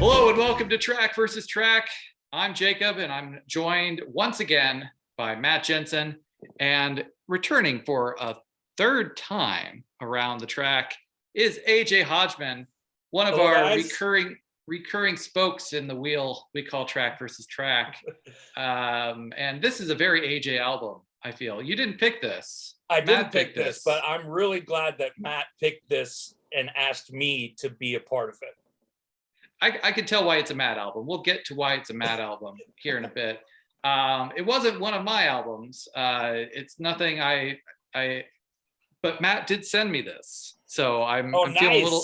Hello and welcome to Track versus Track. I'm Jacob and I'm joined once again by Matt Jensen, and returning for a third time around the track is AJ Hodgeman, one of our recurring spokes in the wheel we call Track versus Track. And this is a very AJ album, I feel. You didn't pick this. I didn't pick this, but I'm really glad that Matt picked this and asked me to be a part of it. I can tell why it's a Matt album. We'll get to why it's a Matt album here in a bit. It wasn't one of my albums. It's nothing but Matt did send me this. So I'm feeling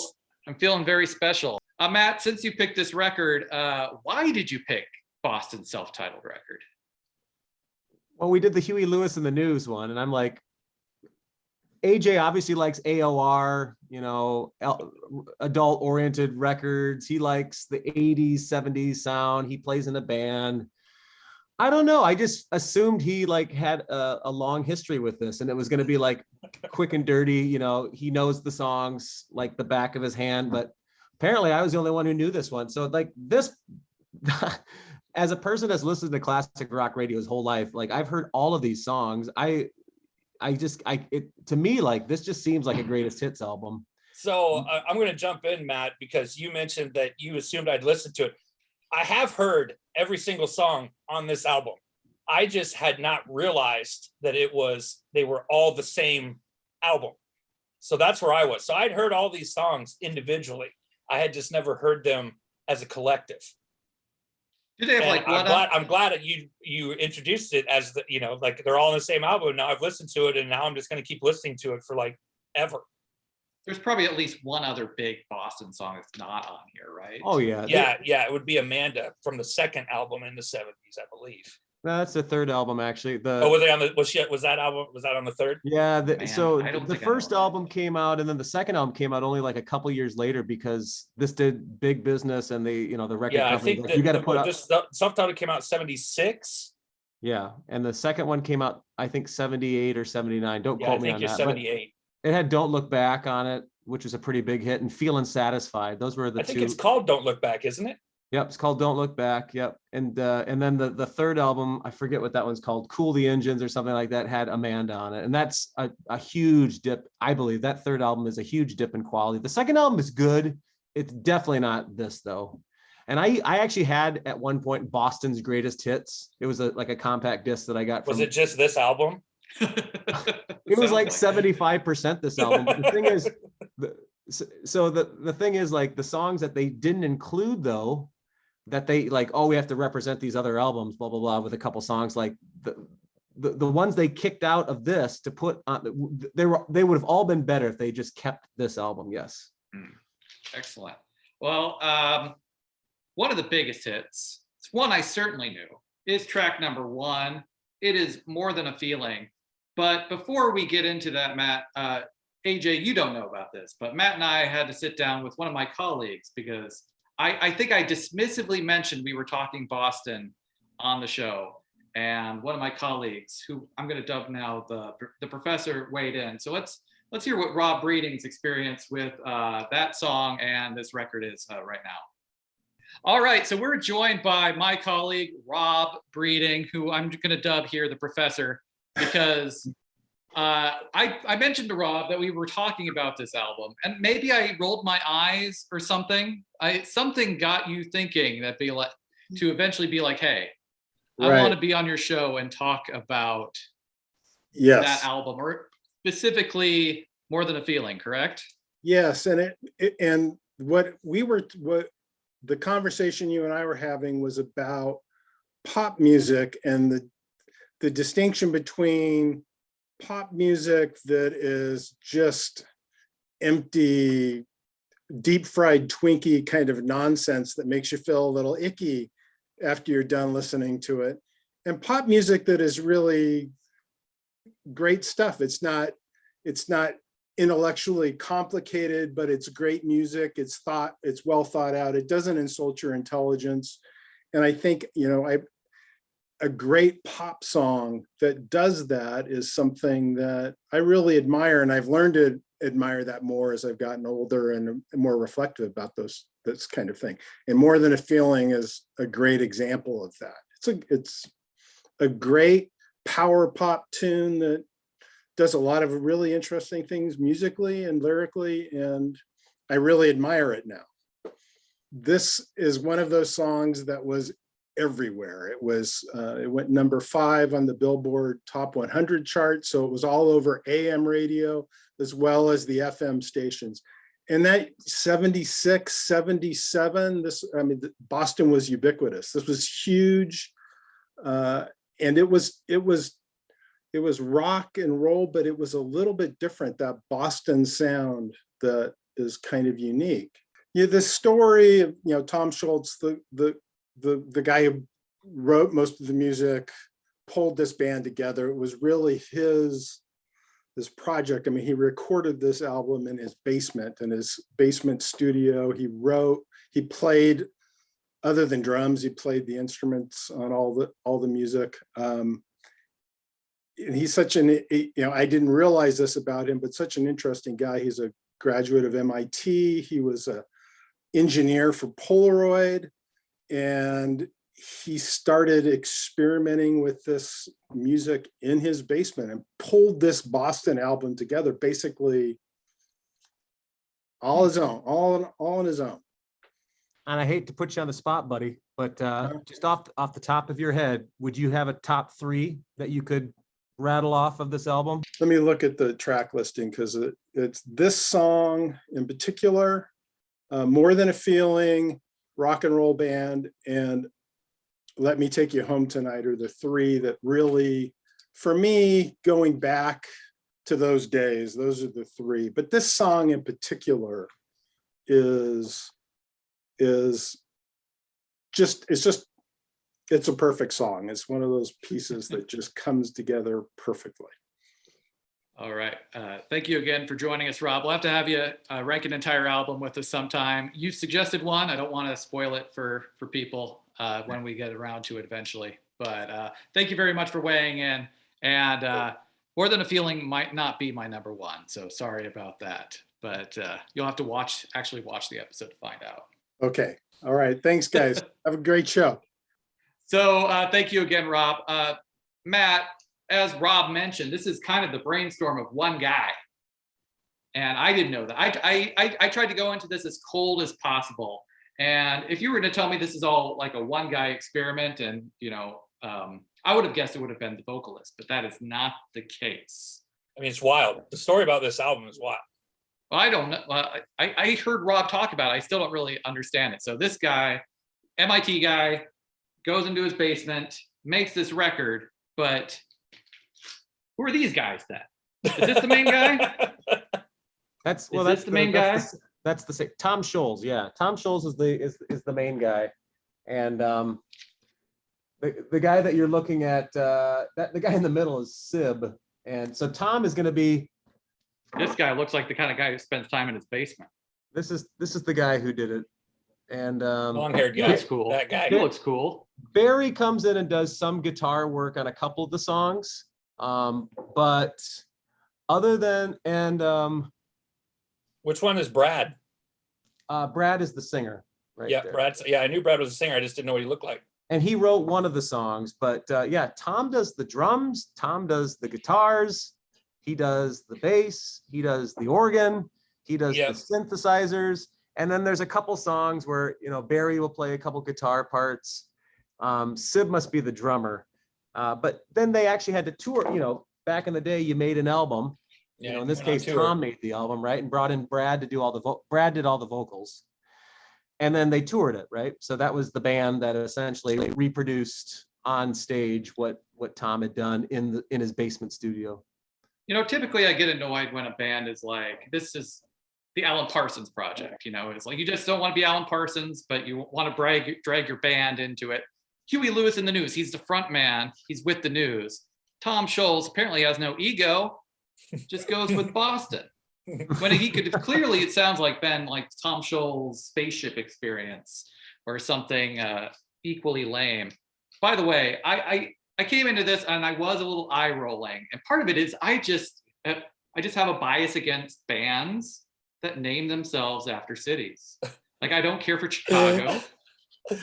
I'm feeling very special. Matt, since you picked this record, why did you pick Boston's self-titled record? Well, we did the Huey Lewis and the News one, and I'm like, AJ obviously likes AOR, adult-oriented records. He likes the 80s, 70s sound. He plays in a band. I don't know. I just assumed he had a long history with this, and it was going to be quick and dirty. He knows the songs like the back of his hand, but apparently I was the only one who knew this one. So this, as a person that's listened to classic rock radio his whole life, I've heard all of these songs. To me, this just seems like a greatest hits album. So I'm going to jump in, Matt, because you mentioned that you assumed I'd listen to it. I have heard every single song on this album. I just had not realized that they were all the same album. So that's where I was. So I'd heard all these songs individually. I had just never heard them as a collective. Do they have I'm glad that you introduced it as they're all in the same album. Now I've listened to it, and now I'm just going to keep listening to it for ever. There's probably at least one other big Boston song that's not on here, right? Oh yeah. Yeah. It would be Amanda from the second album in the 70s, I believe. No, that's the third album actually. Was that album? Was that on the third? Yeah. The first album came out, and then the second album came out only a couple years later, because this did big business, and the record company. I think you got to put out. This self-titled came out 76. Yeah, and the second one came out, I think 78 or 79. Don't quote me on that. 78. It had "Don't Look Back" on it, which was a pretty big hit, and "Feeling Satisfied." Those were the two. I think it's called "Don't Look Back," isn't it? Yep, it's called "Don't Look Back." Yep, and then the third album, I forget what that one's called, "Cool the Engines" or something like that, had Amanda on it, and that's a huge dip. I believe that third album is a huge dip in quality. The second album is good. It's definitely not this though. And I actually had at one point Boston's Greatest Hits. It was a compact disc that I got. Was it just this album? It was 75% this album. But the thing is, the thing is, the songs that they didn't include though, that they we have to represent these other albums, blah blah blah, with a couple songs, the ones they kicked out of this to put on, they would have all been better if they just kept this album. Yes. Excellent. Well, one of the biggest hits, it's one I certainly knew, is track number 1. It is More Than a Feeling. But before we get into that, Matt, AJ, you don't know about this, but Matt and I had to sit down with one of my colleagues, because I think I dismissively mentioned we were talking Boston on the show. And one of my colleagues, who I'm going to dub now the professor, weighed in. So let's hear what Rob Breeding's experience with that song and this record is right now. All right, so we're joined by my colleague, Rob Breeding, who I'm going to dub here the professor, because I mentioned to Rob that we were talking about this album, and maybe I rolled my eyes or something. Something got you thinking that to eventually be like, hey, I want to be on your show and talk about that album, or specifically More Than a Feeling, correct? Yes, and what the conversation you and I were having was about pop music and the distinction between pop music that is just empty, deep fried Twinkie kind of nonsense that makes you feel a little icky after you're done listening to it, and pop music that is really great stuff. It's not intellectually complicated, but it's great music. It's well thought out. It doesn't insult your intelligence. And I think, a great pop song that does that is something that I really admire, and I've learned to admire that more as I've gotten older and more reflective about this kind of thing. And More Than a Feeling is a great example of that. It's a great power pop tune that does a lot of really interesting things musically and lyrically, and I really admire it now. This is one of those songs that was everywhere. It went number 5 on the Billboard Top 100 chart, so it was all over AM radio as well as the FM stations. And that 76, 77, Boston was ubiquitous. This was huge, and it was rock and roll, but it was a little bit different. That Boston sound that is kind of unique. Yeah, the story of Tom Schultz, the guy who wrote most of the music, pulled this band together. It was really this project. I mean, he recorded this album in his basement studio. He played, other than drums, he played the instruments on all the music. And he's such I didn't realize this about him, but such an interesting guy. He's a graduate of MIT. He was an engineer for Polaroid, and he started experimenting with this music in his basement and pulled this Boston album together, basically all his own, all on his own. And I hate to put you on the spot, buddy, but just off the top of your head, would you have a top 3 that you could rattle off of this album? Let me look at the track listing, because it's this song in particular, More Than a Feeling, Rock and Roll Band, and Let Me Take You Home Tonight are the 3 that really, for me, going back to those days, those are the 3. But this song in particular is just it's a perfect song. It's one of those pieces that just comes together perfectly. All right. Thank you again for joining us, Rob. We'll have to have you rank an entire album with us sometime. You suggested one. I don't want to spoil it for people when we get around to it eventually. But thank you very much for weighing in. And More Than a Feeling might not be my number 1, so sorry about that. But you'll have to actually watch the episode to find out. Okay. All right. Thanks, guys. Have a great show. So thank you again, Rob. Matt, as Rob mentioned, this is kind of the brainstorm of one guy. And I didn't know that. I tried to go into this as cold as possible. And if you were to tell me this is all like a one guy experiment, and I would have guessed it would have been the vocalist, but that is not the case. I mean, it's wild. The story about this album is wild. Well, I don't know. I heard Rob talk about it. I still don't really understand it. So this guy, MIT guy, goes into his basement, makes this record, but who are these guys then? Is this the main guy? That's the main guy. That's the same. Tom Scholes, yeah. Tom Scholes is the main guy, and the guy that you're looking at, the guy in the middle is Sib, and so Tom is going to be. This guy looks like the kind of guy who spends time in his basement. This is the guy who did it, and long-haired guy. He looks cool. That guy. He looks cool. Barry comes in and does some guitar work on a couple of the songs, but other than Which one is Brad? Brad is the singer, right? Yeah, there. Brad. Yeah, I knew Brad was a singer. I just didn't know what he looked like. And he wrote one of the songs, but yeah, Tom does the drums, Tom does the guitars, he does the bass, he does the organ, he does the synthesizers, and then there's a couple songs where Barry will play a couple guitar parts. Sib must be the drummer, but then they actually had to tour. Back in the day, you made an album. Yeah, In this case, Tom made the album, right, and brought in Brad to do all the Brad did all the vocals, and then they toured it, right. So that was the band that essentially reproduced on stage what Tom had done in his basement studio. Typically I get annoyed when a band is like, this is the Alan Parsons project. It's like you just don't want to be Alan Parsons, but you want to drag your band into it. Huey Lewis in the News, he's the front man, he's with the News. Tom Scholes apparently has no ego, just goes with Boston. When he could have clearly, it sounds like been like Tom Scholes' Spaceship Experience or something equally lame. by the way, I came into this and I was a little eye rolling, and part of it is I just have a bias against bands that name themselves after cities. Like I don't care for Chicago.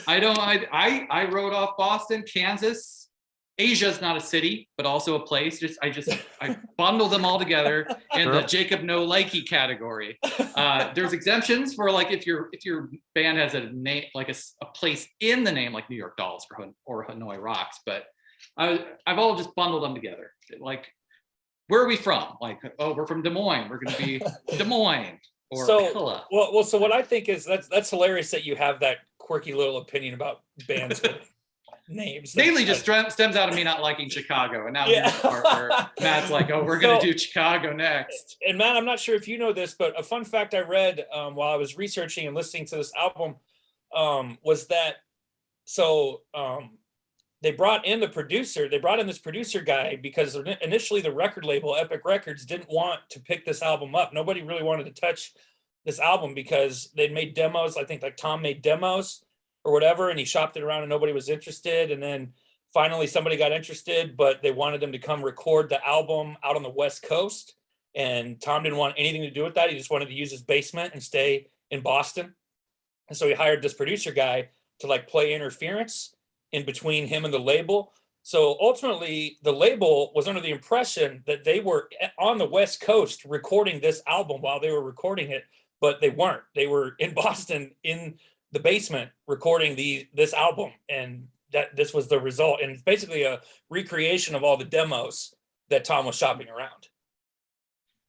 I wrote off Boston, Kansas. Asia's not a city, but also a place. I bundle them all together in the Jacob No Likey category. There's exemptions for like if your band has a name, like a place in the name, like New York Dolls or Hanoi Rocks. But I've all just bundled them together. Like, where are we from? Like, oh, we're from Des Moines. We're going to be Des Moines. Or so well. So what I think is that's hilarious that you have that quirky little opinion about bands with names. Mainly just stems out of me not liking Chicago, and now the part where Matt's like, "Oh, we're going to do Chicago next." And Matt, I'm not sure if you know this, but a fun fact I read while I was researching and listening to this album was that they brought in this producer guy because initially the record label Epic Records didn't want to pick this album up. Nobody really wanted to touch this album because they'd made demos. I think like Tom made demos or whatever, and he shopped it around and nobody was interested. And then finally somebody got interested, but they wanted him to come record the album out on the West Coast. And Tom didn't want anything to do with that. He just wanted to use his basement and stay in Boston. And so he hired this producer guy to like play interference in between him and the label. So ultimately the label was under the impression that they were on the West Coast recording this album while they were recording it, but they weren't. They were in Boston in the basement recording this album, and that this was the result. And it's basically a recreation of all the demos that Tom was shopping around.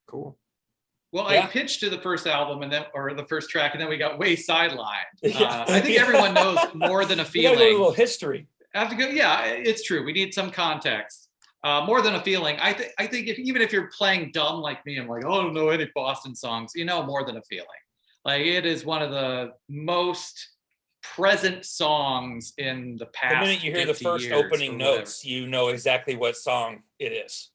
Cool. Well, I pitched to the first album or the first track, and then we got way sidelined. I think everyone knows More Than a Feeling. We got a little history. I have to go. Yeah, it's true. We need some context. More Than a Feeling. I think even if you're playing dumb like me, I'm like, oh, I don't know any Boston songs. You know, More Than a Feeling. Like it is one of the most present songs in the past. The minute you hear the first opening notes, you know exactly what song it is.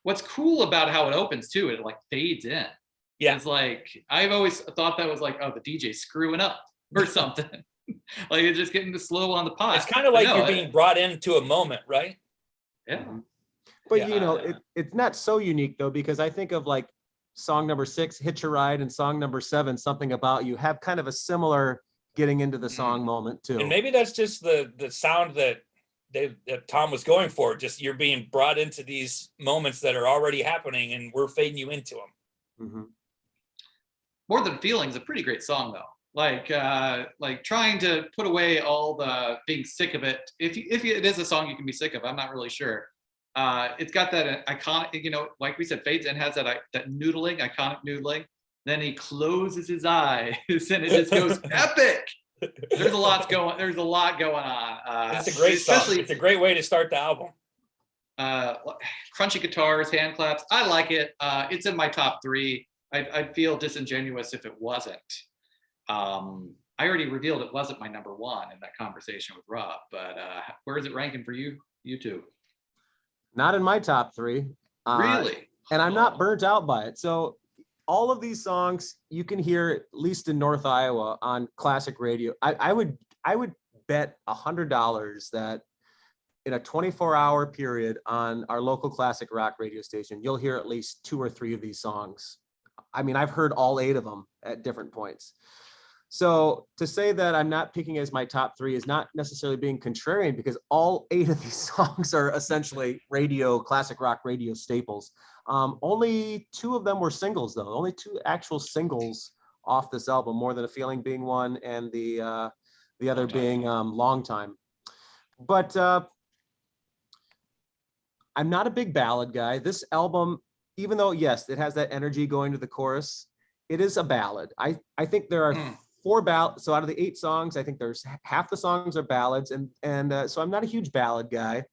What's cool about how it opens too, it like fades in. Yeah, it's like I've always thought that was like, oh, the DJ screwing up or something. Like it's just getting slow on the pot. It's kind of like you're being brought into a moment, right? Yeah. But you know, it's not so unique though, because I think of like song number 6, Hitch a Ride, and song number 7, Something About You, have kind of a similar getting into the song moment too. And maybe that's just the sound that Tom was going for. Just you're being brought into these moments that are already happening, and we're fading you into them. Mm-hmm. More Than Feeling is a pretty great song though. Like trying to put away all the being sick of it. If it is a song you can be sick of, I'm not really sure. It's got that iconic, you know, like we said, fades in, has that noodling, iconic noodling. Then he closes his eyes and it just goes epic. There's a lot going on. It's a great song. It's a great way to start the album. Crunchy guitars, hand claps. I like it. It's in my top 3. I'd feel disingenuous if it wasn't. I already revealed it wasn't my number 1 in that conversation with Rob, but where is it ranking for you two? Not in my top 3. Really? And I'm not burnt out by it. So all of these songs you can hear, at least in North Iowa, on classic radio. I would bet $100 that in a 24-hour period on our local classic rock radio station, you'll hear at least 2 or 3 of these songs. I mean, I've heard all 8 of them at different points. So to say that I'm not picking as my top 3 is not necessarily being contrarian, because all 8 of these songs are essentially classic rock radio staples. Only 2 of them were singles though. Only 2 actual singles off this album, More Than a Feeling being one, and the other being Long Time. But I'm not a big ballad guy. This album, even though, yes, it has that energy going to the chorus, it is a ballad. I think there are 4 ballads. So out of the 8 songs, I think there's half the songs are ballads. And so I'm not a huge ballad guy.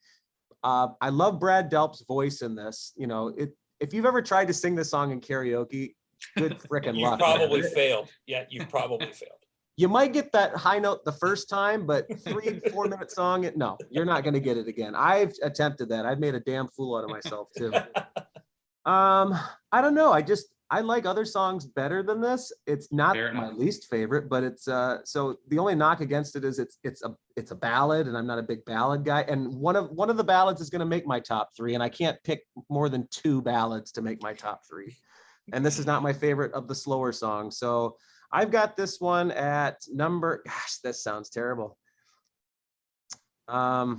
I love Brad Delp's voice in this. You know, if you've ever tried to sing this song in karaoke, good frickin' luck. You probably failed. Yeah, you probably failed. You might get that high note the first time, but 3-4 minute song, no, you're not going to get it again. I've attempted that. I've made a damn fool out of myself too. I don't know. I like other songs better than this. It's not Fair my enough. least favorite, but it's so the only knock against it is it's a ballad, and I'm not a big ballad guy. And one of the ballads is going to make my top 3, and I can't pick more than 2 ballads to make my top 3. And this is not my favorite of the slower songs. So I've got this one at number. Gosh, this sounds terrible. I've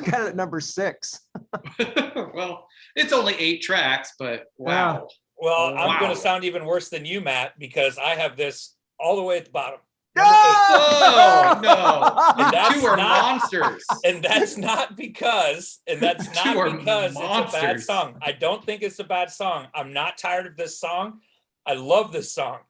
got it at number 6. Well, it's only 8 tracks, but wow. Well, I'm going Wow. to sound even worse than you, Matt, because I have this all the way at the bottom. Oh no! And You that's two are not- monsters. And that's not because You are it's a bad monsters. song. I don't think it's a bad song. I'm not tired of this song. I love this song.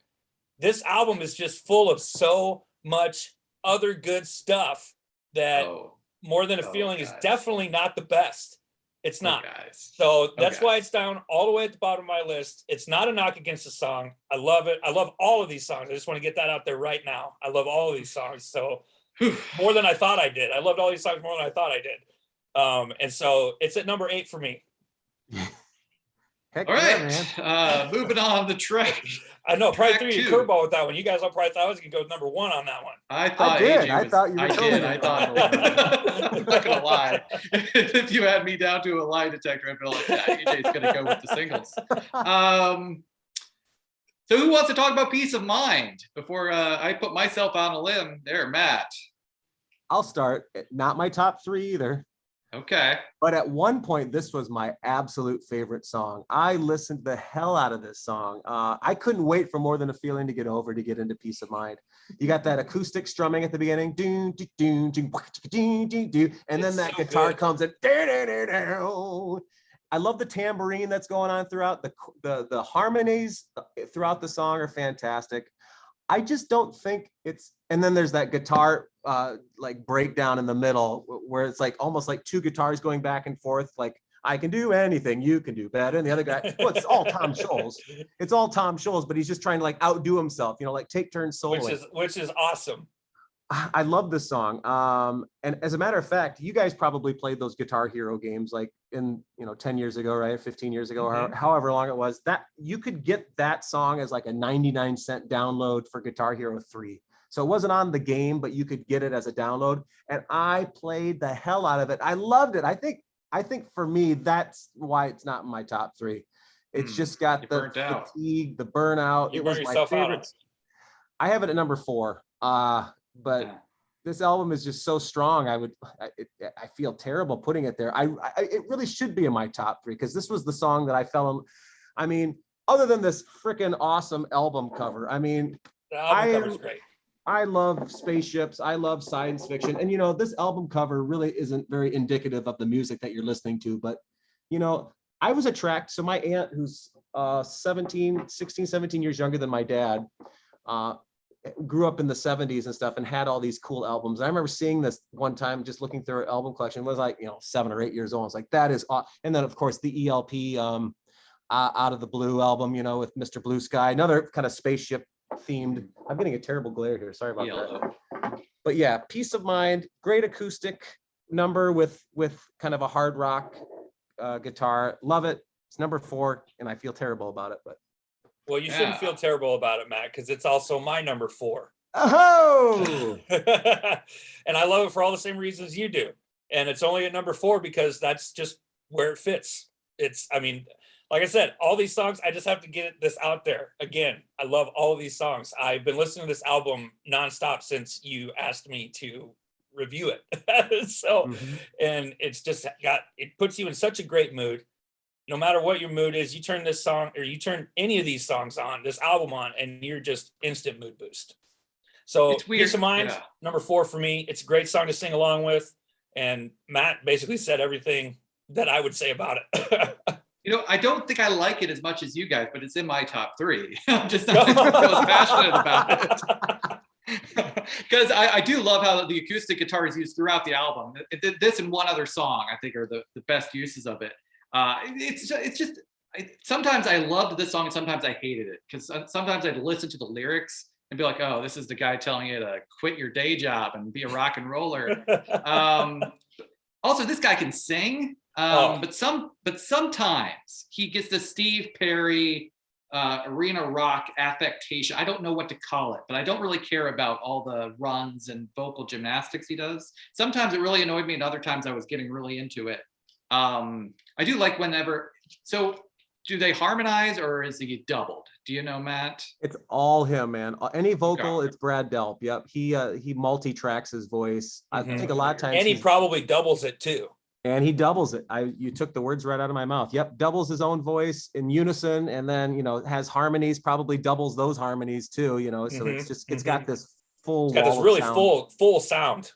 This album is just full of so much other good stuff that Oh, More Than a Oh, Feeling is guys. definitely not the best. It's not. guys. So that's Okay. why it's down all the way at the bottom of my list. It's not a knock against the song. I love it. I love all of these songs. I just want to get that out there right now. I love all of these songs. So more than I thought I did. I loved all these songs more than I thought I did. And so it's at number 8 for me. Heck All yeah, right, man. moving on the track. I know, probably Track threw you a 2. curveball with that one. You guys all probably thought I was gonna go number 1 on that one. I thought did. AJ I was, thought you were I totally did. I gonna thought. go I'm not gonna lie. If you had me down to a lie detector, I'd be like, yeah, AJ's gonna go with the singles. So who wants to talk about peace of mind before I put myself on a limb? There, Matt. I'll start. Not my top 3 either. Okay. But at one point, this was my absolute favorite song. I listened the hell out of this song. I couldn't wait for More Than a Feeling to get over to get into Peace of Mind. You got that acoustic strumming at the beginning, and then that guitar comes in. I love the tambourine that's going on throughout. The harmonies throughout the song are fantastic. I just don't think it's, and then there's that guitar like breakdown in the middle where it's like almost like 2 guitars going back and forth, like I can do anything, you can do better. And the other guy, well, it's all Tom Scholz. It's all Tom Scholz, but he's just trying to like outdo himself, like take turns soloing. Which is awesome. I love this song. And as a matter of fact, you guys probably played those Guitar Hero games like in, 10 years ago, right? 15 years ago, or however long it was, that you could get that song as like a 99-cent download for Guitar Hero 3. So it wasn't on the game, but you could get it as a download. And I played the hell out of it. I loved it. I think for me, that's why it's not in my top 3. It's just got the fatigue, the burnout. You It burn was my yourself out. favorite. I have it at number 4. But this album is just so strong. I feel terrible putting it there. It really should be in my top 3 because this was the song that I fell in. I mean, other than this freaking awesome album cover. I mean, The album cover's great. I love spaceships. I love science fiction. And, this album cover really isn't very indicative of the music that you're listening to. But, I was attracted. So my aunt, who's 16, 17 years younger than my dad, grew up in the 70s and stuff and had all these cool albums. I remember seeing this one time, just looking through her album collection. It was like, 7 or 8 years old. I was like, that is awesome. And then of course the ELP Out of the Blue album, with Mr. Blue Sky, another kind of spaceship themed. I'm getting a terrible glare here. Sorry about that. But yeah, Peace of Mind, great acoustic number with kind of a hard rock guitar. Love it. It's number 4 and I feel terrible about it, but Well, you shouldn't feel terrible about it, Matt, because it's also my number 4. oh, And I love it for all the same reasons you do. And it's only at number 4 because that's just where it fits. Like I said, all these songs, I just have to get this out there. Again, I love all of these songs. I've been listening to this album nonstop since you asked me to review it. And it's just it puts you in such a great mood. No matter what your mood is, you turn this song or you turn any of these songs on, this album on, and you're just instant mood boost. So It's weird. Peace of Mind, number 4 for me. It's a great song to sing along with. And Matt basically said everything that I would say about it. I don't think I like it as much as you guys, but it's in my top 3. I'm just not as passionate about it. Because I do love how the acoustic guitar is used throughout the album. This and one other song, I think, are the best uses of it. It's just sometimes I loved this song and sometimes I hated it because sometimes I'd listen to the lyrics and be like, oh, this is the guy telling you to quit your day job and be a rock and roller. Also, this guy can sing, but sometimes he gets the Steve Perry arena rock affectation. I don't know what to call it, but I don't really care about all the runs and vocal gymnastics he does. Sometimes it really annoyed me, and other times I was getting really into it. I do like whenever, so do they harmonize or is he doubled? Do you know, Matt? It's all him, man. Any vocal, Okay. it's Brad Delp. Yep. He multi-tracks his voice. I think a lot of times And he probably doubles it too. and he doubles it. You took the words right out of my mouth. Yep, doubles his own voice in unison, and then has harmonies, probably doubles those harmonies too. So it's just it's got this full. It's got this wall of really sound. full sound.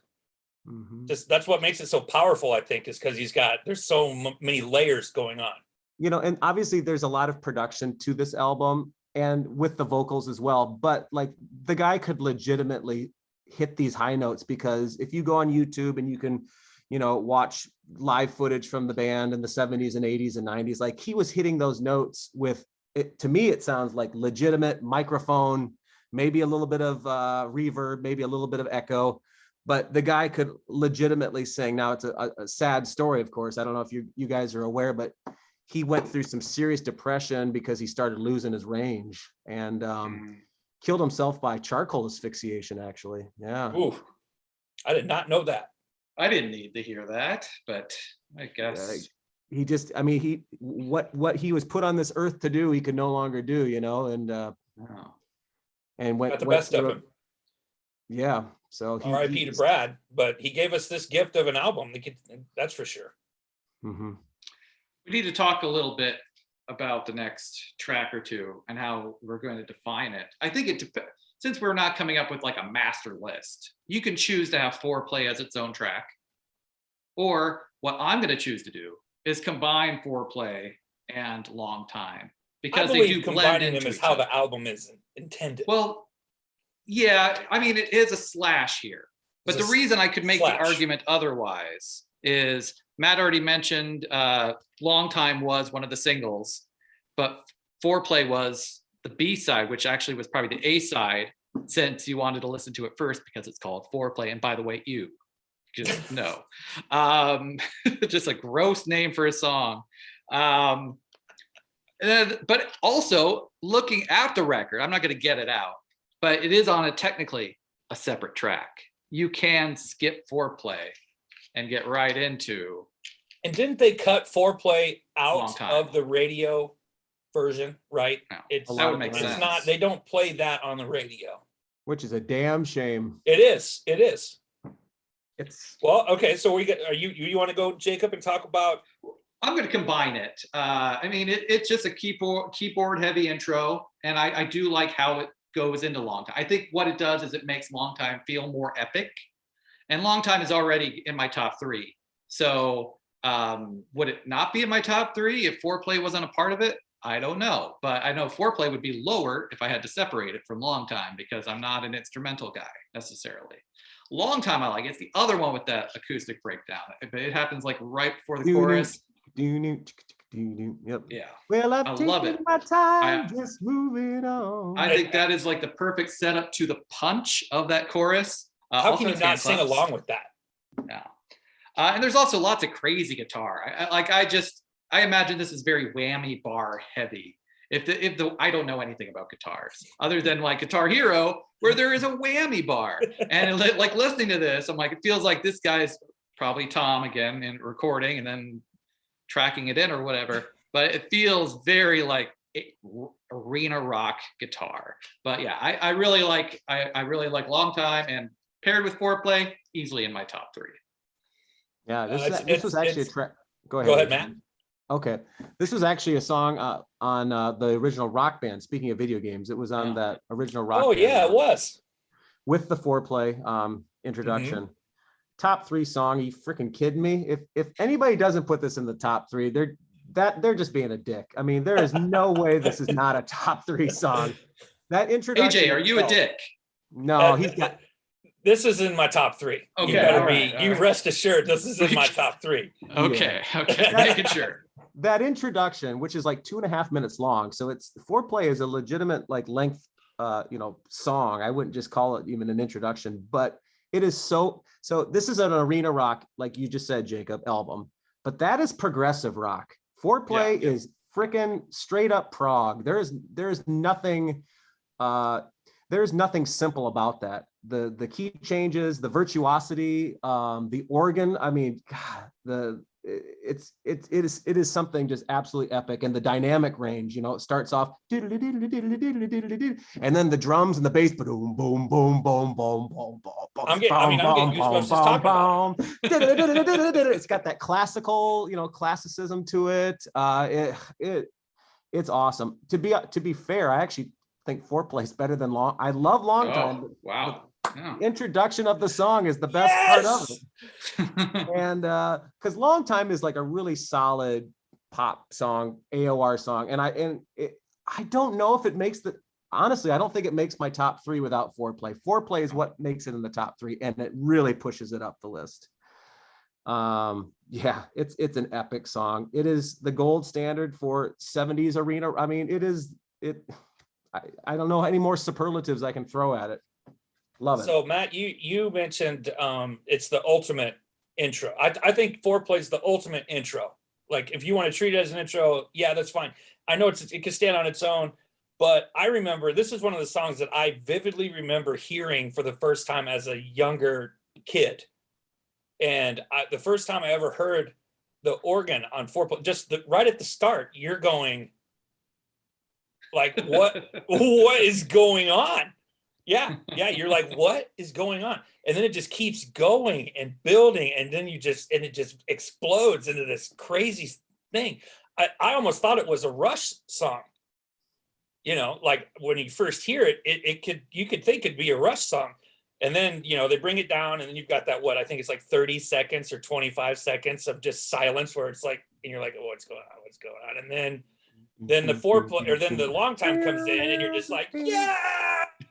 Mhm. Just that's what makes it so powerful, I think, is because there's so many layers going on. And obviously there's a lot of production to this album and with the vocals as well, but like the guy could legitimately hit these high notes, because if you go on YouTube and you can watch live footage from the band in the 70s and 80s and 90s, like he was hitting those notes with it. To me, it sounds like legitimate microphone, maybe a little bit of reverb, maybe a little bit of echo, but the guy could legitimately sing. Now it's a sad story, of course. I don't know if you guys are aware, but he went through some serious depression because he started losing his range and killed himself by charcoal asphyxiation, actually. Yeah. Ooh, I did not know that. I didn't need to hear that, but I guess He just, what he was put on this earth to do, he could no longer do, and oh. went Got the went best of through- him. Yeah. So R.I.P. to Brad, but he gave us this gift of an album. That's for sure. Mhm. We need to talk a little bit about the next track or two and how we're going to define it. I think since we're not coming up with like a master list, you can choose to have Foreplay as its own track. Or what I'm going to choose to do is combine Foreplay and Long Time, because I they believe do blend combining into them is each how other. the album is intended. Well, yeah, it is a slash here. But It's the a reason I could make the slash. argument otherwise is Matt already mentioned Long Time was one of the singles, but Foreplay was the B side, which actually was probably the A side, since you wanted to listen to it first because it's called Foreplay. And by the way, you just know. Just a gross name for a song. But also looking at the record, I'm not going to get it out, but it is on technically a separate track. You can skip Foreplay and get right into. And didn't they cut Foreplay Long out Time. of the radio version? Right. No, It's that would make it's sense. not. They don't play that on the radio. Which is a damn shame. It is. It is. It's Well, okay. So are you want to go, Jacob, and talk about? I'm going to combine it. It's just a keyboard heavy intro, and I do like how it goes into Long Time. I think what it does is it makes Long Time feel more epic, and Long Time is already in my top 3. So would it not be in my top 3 if Foreplay wasn't a part of it? I don't know, but I know Foreplay would be lower if I had to separate it from Long Time, because I'm not an instrumental guy necessarily. Long Time I like. It's the other one with that acoustic breakdown. It happens like right before the chorus. Yep. Yeah. Well, I I've love taken it. my time, just moving on. I think that is like the perfect setup to the punch of that chorus. How Also can you has not hand sing claps. along with that? Yeah. And there's also lots of crazy guitar. I imagine this is very whammy bar heavy. I don't know anything about guitars other than like Guitar Hero, where there is a whammy bar. And like listening to this, I'm like, it feels like this guy's probably Tom again in recording and then tracking it in or whatever. But it feels very like arena rock guitar. But yeah, I really like Long Time, and paired with Foreplay, easily in my top 3. Yeah, this was actually a track. Go ahead. Go ahead, Matt. Okay, this was actually a song on the original Rock Band. Speaking of video games, it was on that original Rock Oh Band. yeah, it was. With the Foreplay introduction. Top 3 song. Are you freaking kidding me? If anybody doesn't put this in the top 3, they're just being a dick. I mean, there is no way this is not a top 3 song. That introduction. AJ, are you a dick? No, he's got. This is in my top 3. Okay, You better all right, be. all You right. rest assured, this is in my top 3. Okay, making sure. That introduction, which is like 2.5 minutes long, so it's Foreplay is a legitimate like length, song. I wouldn't just call it even an introduction, but it is so. This is an arena rock, like you just said, Jacob, album, but that is progressive rock. Foreplay is freaking straight up prog. There's nothing simple about that. The key changes, the virtuosity, the organ. I mean, God, it is something just absolutely epic. And the dynamic range, you know, it starts off and then the drums and the bass, boom, boom, boom, boom, boom, boom, boom. I'm getting goosebumps just talking about it. It's got that classical, you know, classicism to it. It's awesome. To be fair, I actually think Foreplay is better than Long. I love Long Time. Oh, wow. The introduction of the song is the best part of it. And because Long Time is like a really solid pop song, AOR song. And I don't know if it makes honestly, I don't think it makes my top 3 without Foreplay. Foreplay is what makes it in the top 3, and it really pushes it up the list. Yeah, it's an epic song. It is the gold standard for 70s arena. I mean, I don't know any more superlatives I can throw at it. Love it. So Matt, you mentioned it's the ultimate intro. I think Foreplay is the ultimate intro. Like if you want to treat it as an intro, yeah, that's fine. I know it can stand on its own, but I remember this is one of the songs that I vividly remember hearing for the first time as a younger kid. And the first time I ever heard the organ on Foreplay, just right at the start, you're going like, what is going on? Yeah, you're like, what is going on? And then it just keeps going and building, and then it just explodes into this crazy thing. I almost thought it was a Rush song. You know, like when you first hear it, you could think it'd be a Rush song. And then, you know, they bring it down, and then you've got that, I think it's like 30 seconds or 25 seconds of just silence where it's like, and you're like, oh, what's going on? What's going on? And then the Foreplay, or then the Long Time comes in, and you're just like, yeah,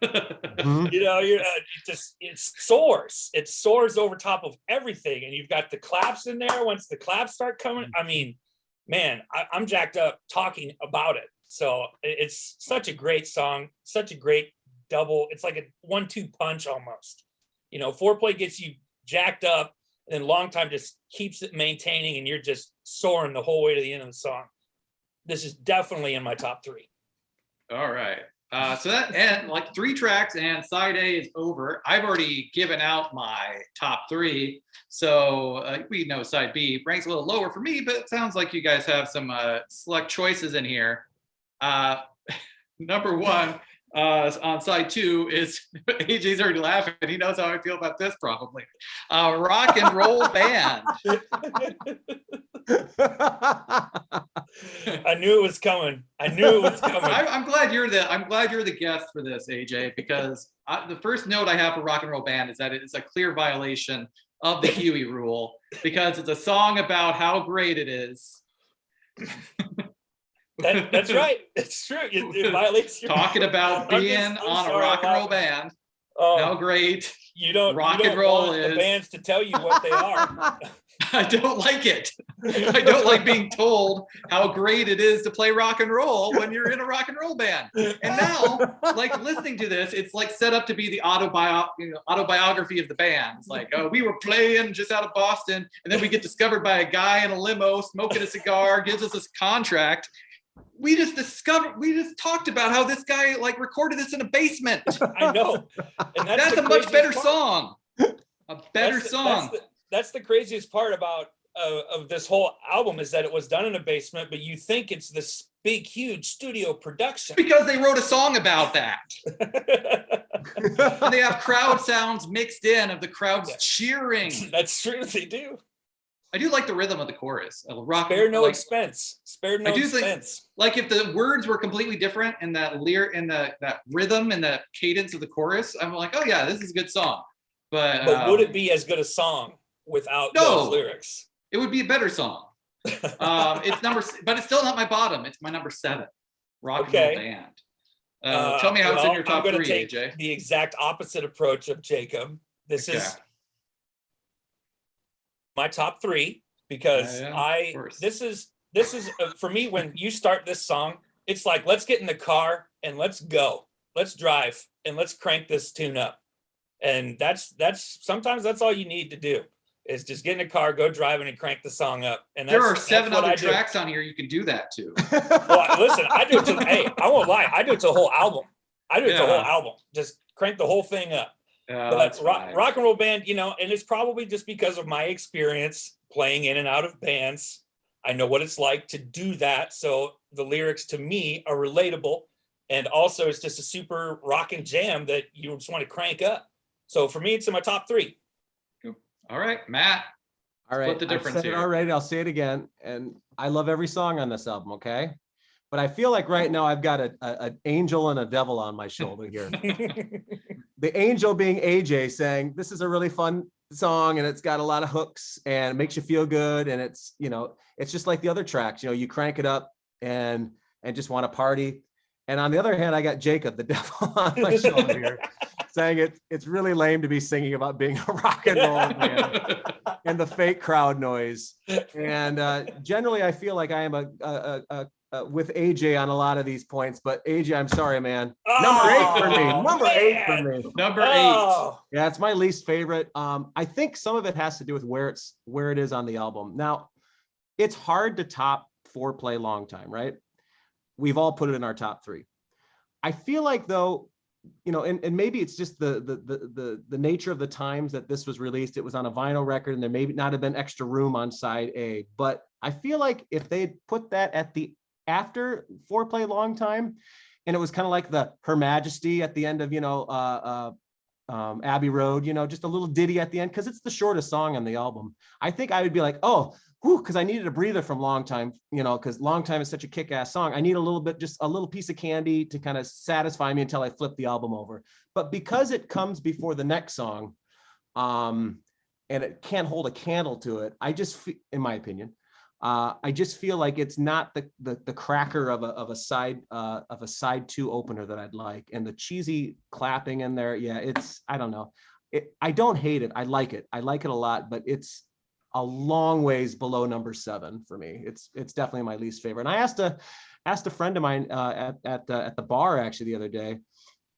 you know, it soars over top of everything. And you've got the claps in there. Once the claps start coming, I mean, man, I'm jacked up talking about it. So it's such a great song, such a great double. It's like a 1-2 punch almost. You know, Foreplay gets you jacked up, and then Long Time just keeps it maintaining, and you're just soaring the whole way to the end of the song. This is definitely in my top 3. All right. So that, and like 3 tracks and side A is over. I've already given out my top 3. So we know side B ranks a little lower for me, but it sounds like you guys have some select choices in here. Number 1 on side 2 is AJ's already laughing. He knows how I feel about this probably. Rock and Roll Band. I knew it was coming. I'm glad you're the guest for this, AJ, because the first note I have for Rock and Roll Band is that it is a clear violation of the Huey rule, because it's a song about how great it is. That's right. It's true. It violates your talking about being on a rock and roll band. How great you don't rock and roll is. The bands to tell you what they are. I don't like it. I don't like being told how great it is to play rock and roll when you're in a rock and roll band. And now, like listening to this, it's like set up to be the autobiography of the band. It's like, oh, we were playing just out of Boston, and then we get discovered by a guy in a limo smoking a cigar, gives us this contract. We just talked about how this guy like recorded this in a basement. I know. And that's a much better song. A better song. That's the craziest part about of this whole album, is that it was done in a basement, but you think it's this big, huge studio production. Because they wrote a song about that. And they have crowd sounds mixed in of the crowds cheering. That's true, they do. I do like the rhythm of the chorus. Spare no expense. Spare no expense. Think, like if the words were completely different in that that rhythm and the cadence of the chorus, I'm like, oh yeah, this is a good song. But would it be as good a song without those lyrics? It would be a better song. But it's still not my bottom. It's my number 7. Rock and Roll Band. Tell me how it's in your top 3, AJ. The exact opposite approach of Jacob. This is my top 3, because this is for me, when you start this song, it's like, let's get in the car and let's go. Let's drive and let's crank this tune up. And that's sometimes that's all you need to do, is just get in a car, go driving, and crank the song up. And There are that's 7 what other I do. tracks on here you can do that to. Well, listen, I do it to, hey, I won't lie, I do it to a whole album. I do it to a whole Yeah. album. Just crank the whole thing up. Yeah, But that's rock, fine. rock and roll band, you know, and it's probably just because of my experience playing in and out of bands. I know what it's like to do that. So the lyrics to me are relatable. And also it's just a super rockin' jam that you just want to crank up. So for me, it's in my top 3. All right, Matt. All right, the I've difference said it here. already. I'll say it again. And I love every song on this album, okay? But I feel like right now I've got an angel and a devil on my shoulder here. The angel being AJ saying, this is a really fun song and it's got a lot of hooks and it makes you feel good. And it's, you know, it's just like the other tracks, you know, you crank it up and just want to party. And on the other hand, I got Jacob, the devil on my shoulder here, saying it's really lame to be singing about being a rock and roll band and the fake crowd noise. And generally, I feel like I am with AJ on a lot of these points, but AJ, I'm sorry, man. Number 8 for me. Number 8 for me. Number 8. Oh, Yeah, it's my least favorite. I think some of it has to do with where it is on the album. Now, it's hard to top Foreplay Long Time, right? We've all put it in our top 3. I feel like though, you know, and maybe it's just the nature of the times that this was released. It was on a vinyl record, and there may not have been extra room on side A. But I feel like if they put that at the after Foreplay Long Time, and it was kind of like the Her Majesty at the end of, you know, Abbey Road, you know, just a little ditty at the end, because it's the shortest song on the album. I think I would be like, oh, because I needed a breather from Long Time, you know, because Long Time is such a kick-ass song. I need a little bit, just a little piece of candy to kind of satisfy me until I flip the album over. But because it comes before the next song, and it can't hold a candle to it, I just, in my opinion, I just feel like it's not the cracker of a side 2 opener that I'd like, and the cheesy clapping in there. Yeah, it's, I don't know. I don't hate it. I like it a lot, but it's a long ways below number 7 for me. It's definitely my least favorite. And I asked a friend of mine at the bar actually the other day,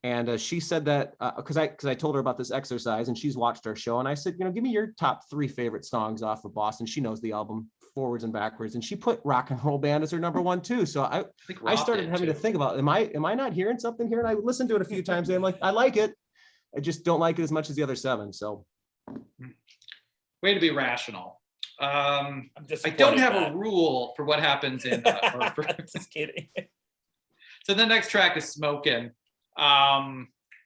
and she said that because I told her about this exercise, and she's watched our show, and I said, you know, give me your top 3 favorite songs off of Boston. She knows the album forwards and backwards, and she put Rock and Roll Band as her number 1 too. So I started having to think about, am I not hearing something here? And I listened to it a few times, and I'm like, I like it. I just don't like it as much as the other 7. So. Way to be rational. I disappointed, don't have Matt. a rule for what happens in. Just kidding. So the next track is Smokin,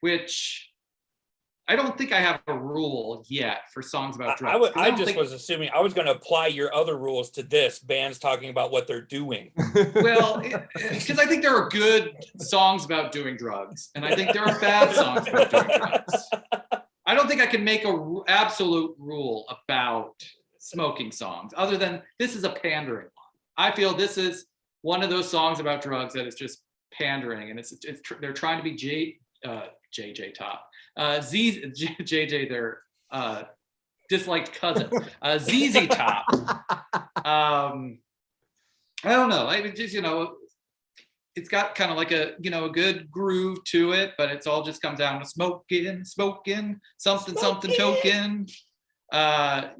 which I don't think I have a rule yet for songs about drugs. I just was assuming I was going to apply your other rules to this. Bands talking about what they're doing. Well, because I think there are good songs about doing drugs, and I think there are bad songs about doing drugs. I don't think I can make a absolute rule about smoking songs, other than this is a pandering one. I feel this is one of those songs about drugs that is just pandering, and they're trying to be JJ Top, JJ their disliked cousin, ZZ Top. I don't know. I mean, just, you know, it's got kind of like a, you know, a good groove to it, but it's all just comes down to smoking, something token. I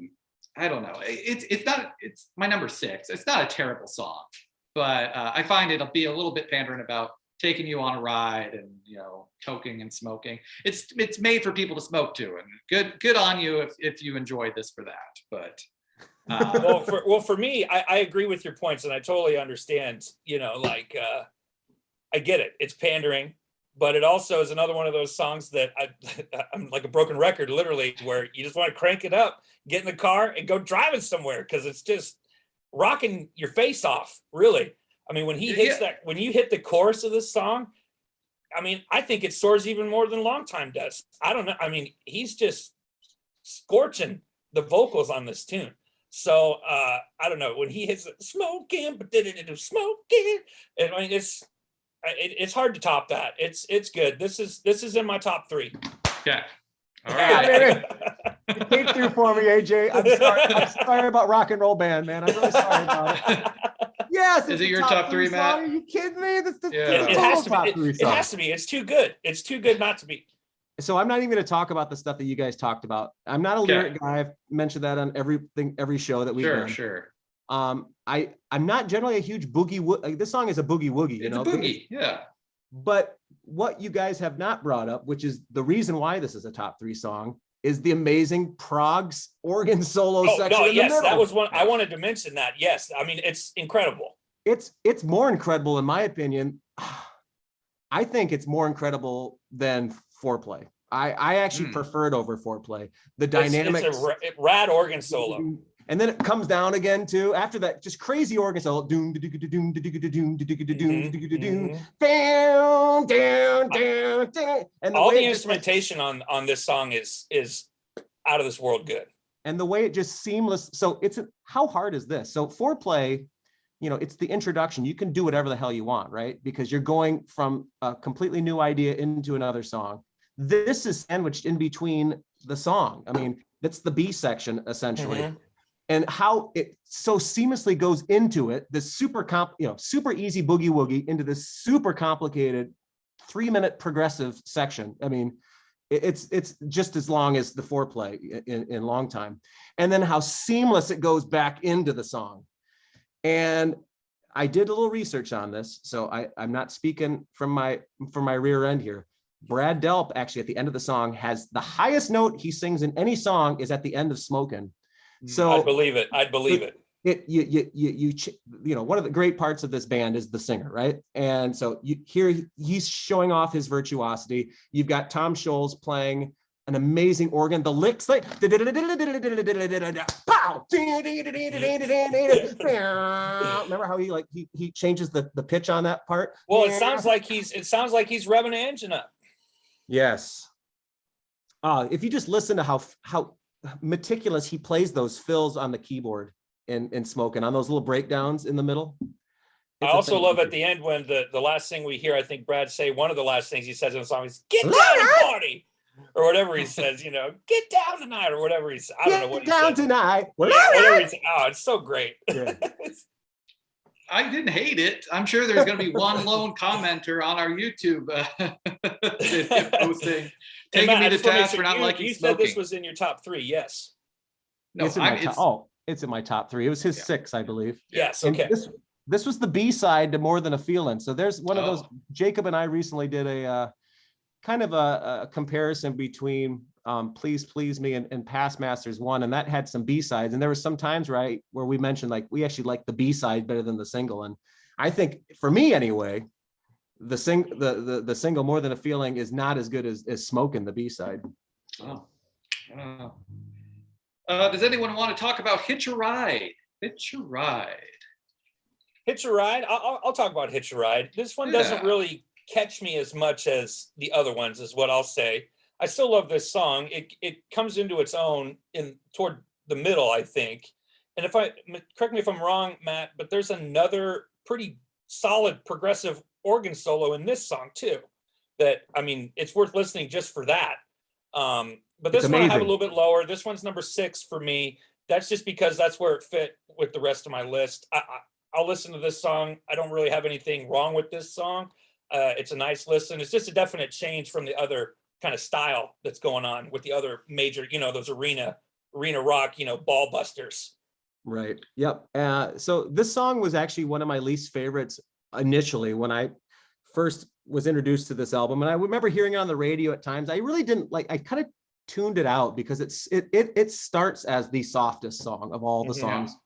don't know. It's my number 6. It's not a terrible song, but I find it'll be a little bit pandering about taking you on a ride and, you know, toking and smoking. It's made for people to smoke to, and good on you if you enjoy this for that. But for me, I agree with your points, and I totally understand. You know, like I get it. It's pandering, but it also is another one of those songs that I'm like a broken record, literally, where you just want to crank it up, get in the car, and go driving somewhere, because it's just rocking your face off, really. I mean, when he hits when you hit the chorus of this song, I mean, I think it soars even more than Long Time does. I don't know. I mean, he's just scorching the vocals on this tune. So I don't know, when he hits smoking, smoking, I mean, it's hard to top that. It's good. This is in my top 3. Okay. All right. You came through for me, AJ. I'm sorry about Rock and Roll Band, man. I'm really sorry about it. Yes. Is it your top 3, Matt? Song. Are you kidding me? It has to be. It has to be. It's too good. It's too good not to be. so I'm not even going to talk about the stuff that you guys talked about. I'm not a lyric guy. I've mentioned that on every show that we've done. Sure. I'm not generally a huge boogie. Like, this song is a boogie woogie, It's a boogie, yeah. But what you guys have not brought up, which is the reason why this is a top 3 song, is the amazing Prague's organ solo section. No, in the yes, middle. that was one. I wanted to mention that. Yes, I mean, it's incredible. It's more incredible in my opinion. I think it's more incredible than Foreplay. I actually prefer it over Foreplay. The dynamics. It's a rad organ solo. And then it comes down again too. After that, just crazy organ solo. Doom, doom, down, down, down, down. And all the instrumentation on this song is out of this world good. And the way it just seamless. So how hard is this? So Foreplay, it's the introduction. You can do whatever the hell you want, right? Because you're going from a completely new idea into another song. This is sandwiched in between the song. I mean, that's the B section essentially. And how it so seamlessly goes into it, this super easy boogie woogie into this super complicated 3-minute progressive section. I mean, it's just as long as the Foreplay in long time. And then how seamless it goes back into the song. And I did a little research on this, so I'm not speaking from my rear end here. Brad Delp actually at the end of the song has the highest note he sings in any song is at the end of Smokin. So I'd believe it. One of the great parts of this band is the singer, right? And so he's showing off his virtuosity. You've got Tom Scholz playing an amazing organ. The licks like pow. Remember how he changes the pitch on that part? Well, it sounds like he's revving an engine up. Yes. If you just listen to how meticulous he plays those fills on the keyboard in Smokin, on those little breakdowns in the middle. I also love at the end when the last thing we hear, I think Brad say one of the last things he says in the song is "Get down and party," or whatever he says. "Get down tonight," or whatever he says. I don't know what he says. Get down tonight. Whatever he says. Oh, it's so great. Yeah. I didn't hate it. I'm sure there's going to be one lone commenter on our YouTube posting, taking Matt, me to task for not liking you smoking. said this was in your top 3, yes? No, it's in my top 3. It was his 6, I believe. Yes, And okay. this was the B-side to More Than a Feeling. So there's one of those. Jacob and I recently did a kind of a comparison between Please Please Me and Past Masters 1, and that had some B-sides, and there was some times where we mentioned like we actually like the B-side better than the single. And I think for me anyway, the single More Than a Feeling is not as good as Smokin', the B-side. Does anyone want to talk about Hitch A Ride? Hitch A Ride. Hitch A Ride. I'll talk about Hitch A Ride. This one doesn't really catch me as much as the other ones, is what I'll say. I still love this song. It comes into its own toward the middle, I think. And correct me if I'm wrong, Matt, but there's another pretty solid progressive organ solo in this song too. That, I mean, it's worth listening just for that. But this one I have a little bit lower. This one's number 6 for me. That's just because that's where it fit with the rest of my list. I'll listen to this song. I don't really have anything wrong with this song. It's a nice listen. It's just a definite change from the other kind of style that's going on with the other major, those arena rock, ball busters. Right. Yep. So this song was actually one of my least favorites initially when I first was introduced to this album. And I remember hearing it on the radio at times. I really didn't like, I kind of tuned it out because it starts as the softest song of all the songs.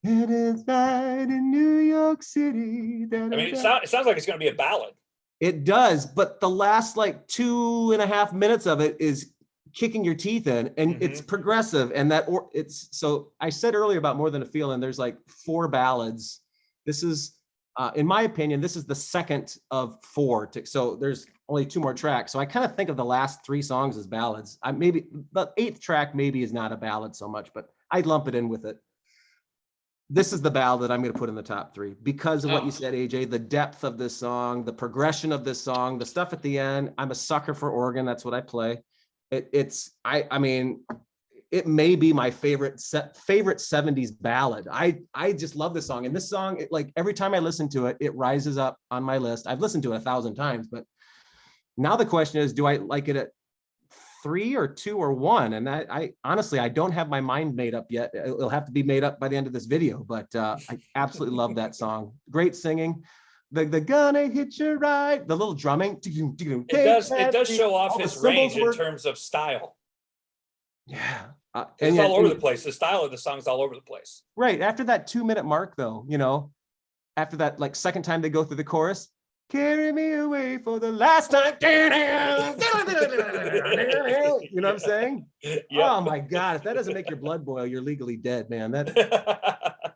It is night in New York City. I mean, it sounds like it's going to be a ballad. It does, but the last like 2.5 minutes of it is kicking your teeth in, and it's progressive. And so I said earlier about More Than a Feeling, there's like 4 ballads. This is, in my opinion, this is the second of 4. So there's only 2 more tracks. So I kind of think of the last 3 songs as ballads. Maybe the 8th track maybe is not a ballad so much, but I'd lump it in with it. This is the ballad that I'm going to put in the top 3 because of what you said, AJ, the depth of this song, the progression of this song, the stuff at the end. I'm a sucker for organ. That's what I play. I mean, it may be my favorite 70s ballad. I just love this song. And this song, like every time I listen to it, it rises up on my list. I've listened to it 1,000 times, but now the question is, do I like it 3 or 2 or 1. And I honestly, I don't have my mind made up yet. It'll have to be made up by the end of this video, but I absolutely love that song. Great singing. The gonna hitch a ride, the little drumming. It does show off all the his cymbals range in work. terms of style. Yeah. It's yet- all over the place. The style of the song's all over the place. Right. After that 2-minute mark, though, you know, after that, like, second time they go through the chorus, carry me away for the last time. You know what I'm saying? Yep. Oh my God. If that doesn't make your blood boil, you're legally dead, man. That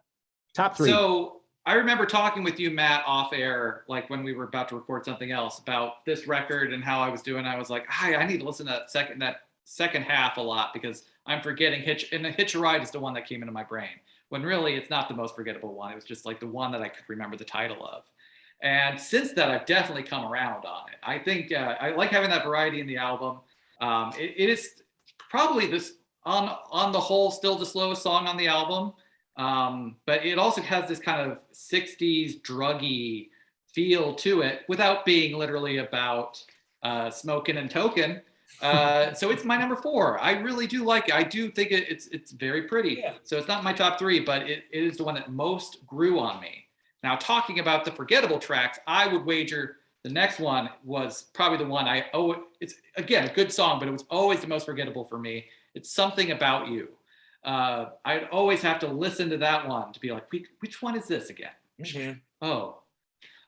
top 3. So I remember talking with you, Matt, off air, like when we were about to record something else about this record and how I was doing. I was like, hi, I need to listen to that second half a lot because I'm forgetting Hitch. And Hitch A Ride is the one that came into my brain when really it's not the most forgettable one. It was just like the one that I could remember the title of. And since then, I've definitely come around on it. I think I like having that variety in the album. It is probably this on the whole still the slowest song on the album. But it also has this kind of 60s druggy feel to it without being literally about smoking and token. So it's my number 4. I really do like it. I do think it's very pretty. Yeah. So it's not my top 3, but it is the one that most grew on me. Now, talking about the forgettable tracks, I would wager the next one was probably the one it's again a good song, but it was always the most forgettable for me. It's Something About You. I'd always have to listen to that one to be like, which one is this again? Mhm. Oh,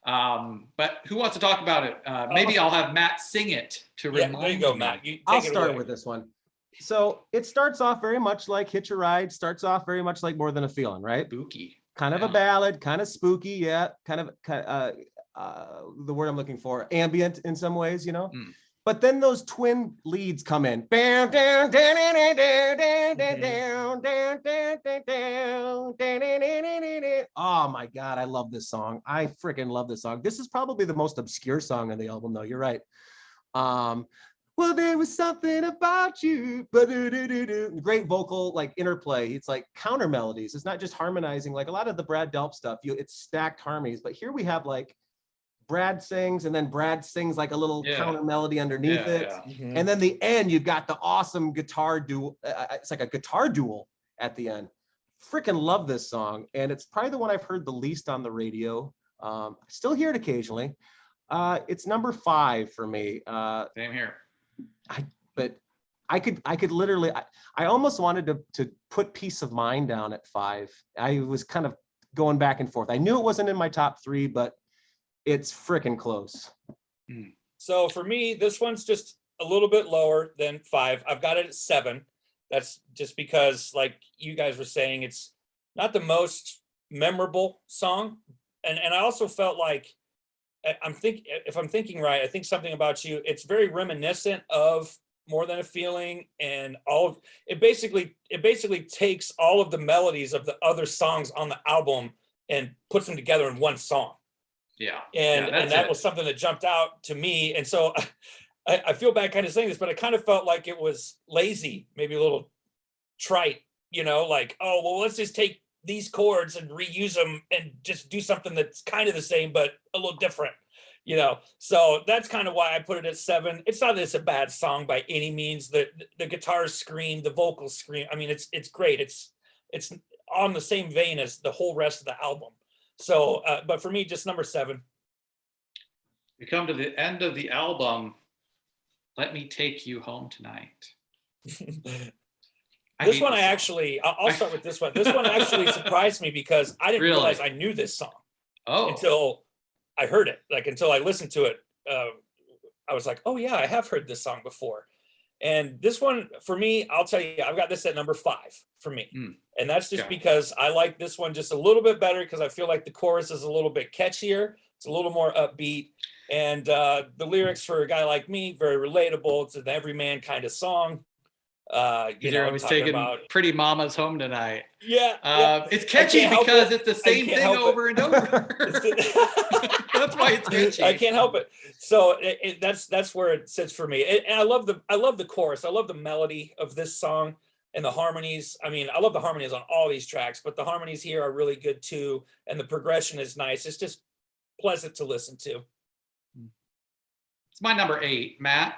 but who wants to talk about it? Maybe I'll have Matt sing it to Yeah, remind there you go, me. Matt. You take I'll it start away. with this one. So it starts off very much like Hitch a Ride, starts off very much like More Than a Feeling, right? Spooky. Kind of a Yeah. ballad, kind of spooky, yeah, kind of the word I'm looking for, ambient in some ways, you know. Mm. But then those twin leads come in. Oh my God, I love this song. I freaking love this song. This is probably the most obscure song on the album, though. You're right. Well, there was something about you. Great vocal like interplay. It's like counter melodies. It's not just harmonizing like a lot of the Brad Delp stuff. It's stacked harmonies. But here we have like Brad sings and then Brad sings like a little counter melody underneath it. Yeah. Mhm. And then the end, you've got the awesome guitar duel. It's like a guitar duel at the end. Freaking love this song. And it's probably the one I've heard the least on the radio. I still hear it occasionally. It's number 5 for me. Same here. But I could literally, I almost wanted to put Peace of Mind down at 5. I was kind of going back and forth. I knew it wasn't in my top 3, but it's freaking close. So for me, this one's just a little bit lower than 5. I've got it at 7. That's just because, like you guys were saying, it's not the most memorable song. And I also felt like, if I'm thinking right, I think Something About You, it's very reminiscent of More Than a Feeling, and it basically takes all of the melodies of the other songs on the album and puts them together in one song. Yeah. And that was something that jumped out to me. And so I feel bad kind of saying this, but I kind of felt like it was lazy, maybe a little trite, you know, like, oh, well, let's just take these chords and reuse them and just do something that's kind of the same, but a little different, you know? So that's kind of why I put it at 7. It's not that it's a bad song by any means. The guitars scream, the vocals scream. I mean, it's great. It's on the same vein as the whole rest of the album. So, but for me, just number 7. We come to the end of the album. Let Me Take You Home Tonight. This one I'll start with this one. This one actually surprised me because I didn't realize I knew this song until I heard it. Like until I listened to it, I was like, oh yeah, I have heard this song before. And this one, for me, I'll tell you, I've got this at number 5 for me. And that's just because I like this one just a little bit better because I feel like the chorus is a little bit catchier. It's a little more upbeat. And the lyrics for a guy like me, very relatable. It's an everyman kind of song. You're always taking Pretty Mama's Home Tonight. Yeah. It's catchy because it's the same thing over and over. That's why it's catchy. I can't help it. So that's where it sits for me. And I love the chorus. I love the melody of this song and the harmonies. I mean, I love the harmonies on all these tracks, but the harmonies here are really good too. And the progression is nice. It's just pleasant to listen to. It's my number 8, Matt.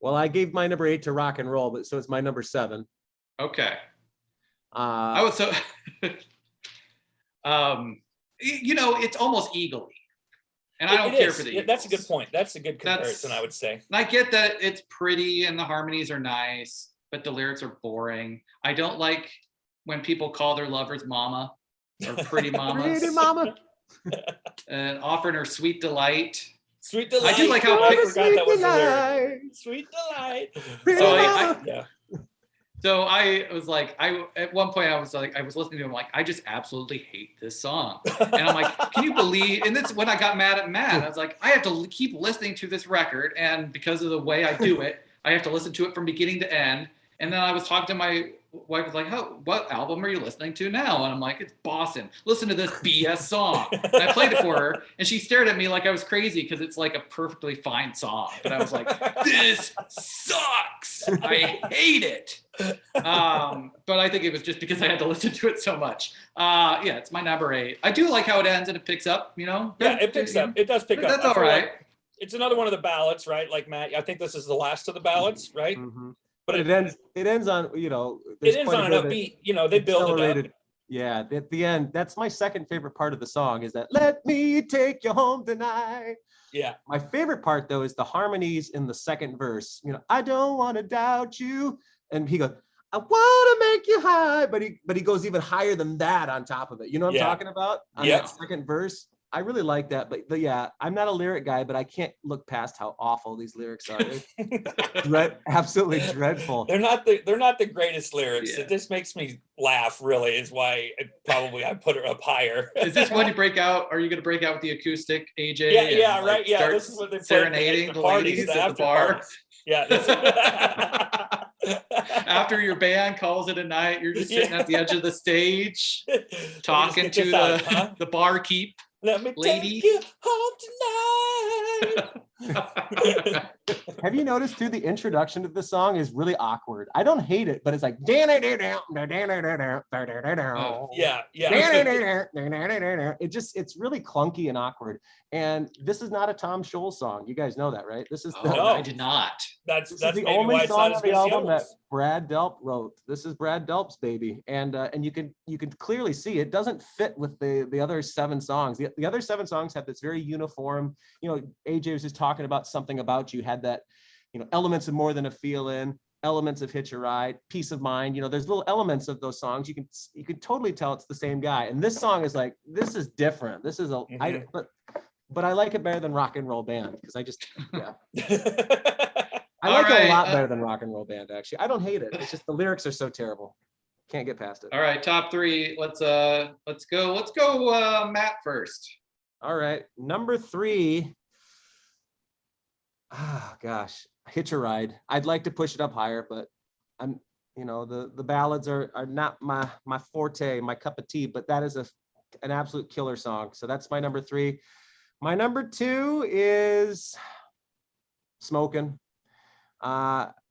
Well, I gave my number 8 to Rock and Roll, but so it's my number 7. Okay. I was so, it's almost eagerly. And I don't care for the Eagles. That's a good point. That's a good comparison, I would say. And I get that it's pretty and the harmonies are nice, but the lyrics are boring. I don't like when people call their lovers mama or pretty mamas. Pretty mama. And offering her sweet delight. Sweet delight. I do like how forgot that was the lyric. Sweet delight. So I was like, at one point I was listening to him like, I just absolutely hate this song. And I'm like, can you believe? And that's when I got mad at Matt. I was like, I have to keep listening to this record, and because of the way I do it, I have to listen to it from beginning to end. And then I was talking to my wife, was like, what album are you listening to now? And I'm like, it's Boston. Listen to this BS song. And I played it for her, and she stared at me like I was crazy because it's like a perfectly fine song. But I was like, this sucks. I hate it. But I think it was just because I had to listen to it so much. Yeah, it's my number 8. I do like how it ends and it picks up, Yeah, it picks up. It does pick up. That's all right. It's another one of the ballads, right? Like Matt, I think this is the last of the ballads, right? Mm-hmm. But it ends on, it ends on an upbeat, they build it up. Yeah, at the end, that's my second favorite part of the song, is that let me take you home tonight. Yeah. My favorite part though is the harmonies in the second verse. I don't want to doubt you. And he goes, I want to make you high, but he goes even higher than that on top of it. You know what I'm talking about? On that second verse. I really like that, but yeah, I'm not a lyric guy, but I can't look past how awful these lyrics are. Absolutely dreadful. They're not the greatest lyrics. Yeah. It just makes me laugh. Really, is why I put her up higher. Is this when you break out? Are you going to break out with the acoustic, AJ? Yeah, right. Yeah, this is what they're serenading the ladies at the bar. Yeah. After your band calls it a night, you're just sitting at the edge of the stage, talking to the barkeep. Let me lady. take you home tonight. Have you noticed too, the introduction to the song is really awkward? I don't hate it, but it's like yeah. It's really clunky and awkward. And this is not a Tom Scholz song. You guys know that, right? This is no, I did not. That's the only song on the album that Brad Delp wrote. This is Brad Delp's baby, and you can clearly see it doesn't fit with the other 7 songs. The other 7 songs have this very uniform. AJ was just talking about Something About You had that, elements of More Than a Feeling, elements of Hitch a Ride, Peace of Mind. There's little elements of those songs. You can totally tell it's the same guy. And this song is like, this is different. This is but I like it better than Rock and Roll Band because I just I like it a lot better than Rock and Roll Band, actually. I don't hate it. It's just the lyrics are so terrible. Can't get past it. All right, top 3. Let's go Matt first. All right, number 3. Oh gosh, Hitch a Ride. I'd like to push it up higher, but I'm the ballads are not my forte, my cup of tea, but that is an absolute killer song. So that's my number 3. My number 2 is Smokin.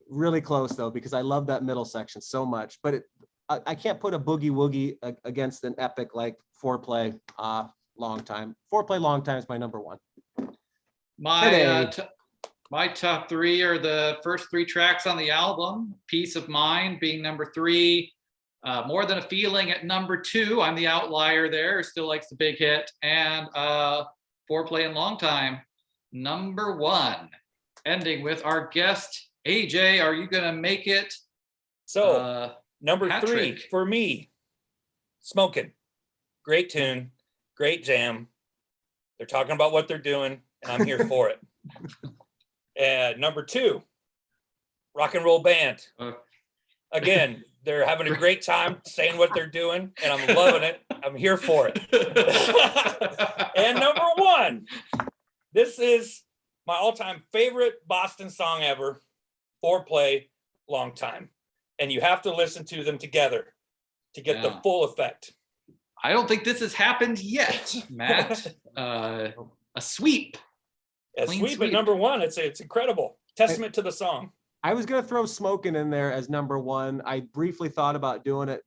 Really close though, because I love that middle section so much, but I can't put a boogie woogie against an epic like Foreplay. Long Time. Foreplay Long Time is my number 1. My top 3 are the first 3 tracks on the album. Peace of Mind being number 3. More Than a Feeling at number 2. I'm the outlier there. Still likes the big hit. And Foreplay and Long Time, number 1. Ending with our guest, AJ. Are you going to make it? So number 3 for me, Smokin. Great tune, great jam. They're talking about what they're doing, and I'm here for it. And number 2, Rock and Roll Band. Again, they're having a great time saying what they're doing, and I'm loving it. I'm here for it. And number 1, this is my all-time favorite Boston song ever, Foreplay, Long Time. And you have to listen to them together to get the full effect. I don't think this has happened yet, Matt. A sweep. A sweep at number 1. It's incredible. Testament to the song. I was gonna throw Smokin in there as number 1. I briefly thought about doing it,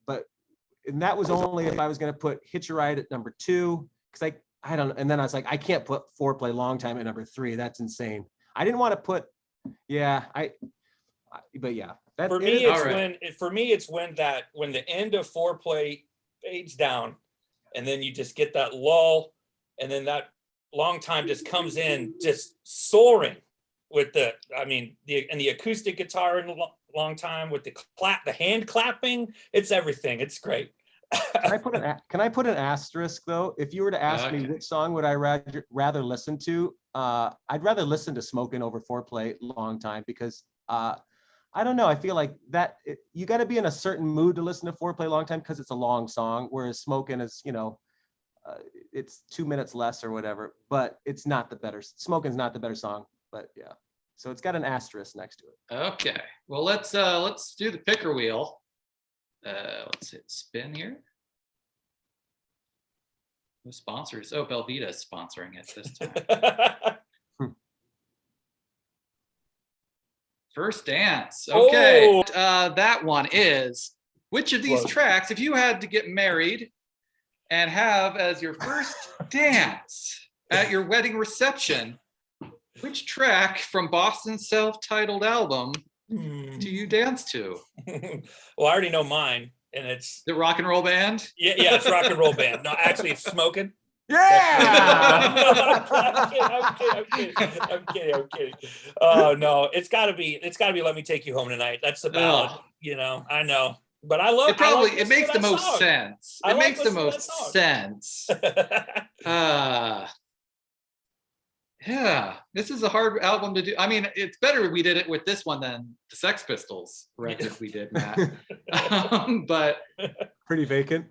and that was only if I was gonna put Hitch a Ride at number 2, because I don't. And then I was like, I can't put Foreplay Long Time at number 3. That's insane. I didn't want to put Yeah, but yeah. That, For it me, is- it's All right. when the end of Foreplay fades down, and then you just get that lull, and then that long time just comes in, just soaring with the acoustic guitar in a long time with the hand clapping. It's everything. It's great. Can I put an asterisk though? If you were to ask me Okay. which song would I rather listen to, I'd rather listen to Smokin' over Foreplay long time, because I don't know. I feel like that you got to be in a certain mood to listen to Foreplay long time, because it's a long song, whereas Smokin' is, it's 2 minutes less or whatever, but it's not the better. Smokin's not the better song, but yeah. So it's got an asterisk next to it. Okay. Well, let's do the picker wheel. Let's hit spin here. No sponsors. Oh, Belvita is sponsoring it this time. First dance. Okay. That one is, which of these Whoa. tracks, if you had to get married and have as your first dance at your wedding reception, which track from Boston's self-titled album do you dance to? Well, I already know mine, and it's The Rock and Roll Band? yeah, it's Rock and Roll Band. No, actually, it's Smokin'. Yeah. I'm kidding. Oh no, it's gotta be Let Me Take You Home Tonight. That's the ballad, Ugh. I know. But I love It makes the most sense. I It like makes the listening to most that song. sense. Yeah, this is a hard album to do. I mean, it's better we did it with this one than the Sex Pistols record we did, Matt. But Pretty vacant.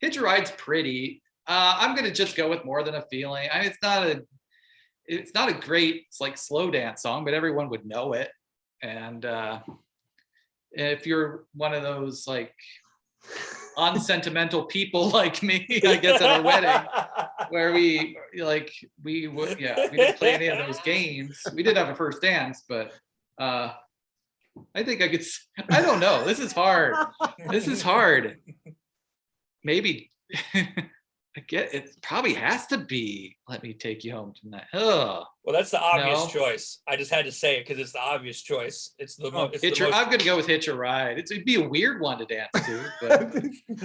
Hitch A Ride's pretty. I'm gonna just go with More Than a Feeling. I mean, it's not a great slow dance song, but everyone would know it. And if you're one of those unsentimental people like me, I guess, at our wedding, where we didn't play any of those games. We did have a first dance, but I think I don't know. This is hard. Maybe I get it. Probably has to be Let Me Take You Home Tonight. Ugh. Well, that's the obvious No. choice. I just had to say it because it's the obvious choice. It's the most. I'm gonna go with Hitch A Ride. It'd be a weird one to dance to, but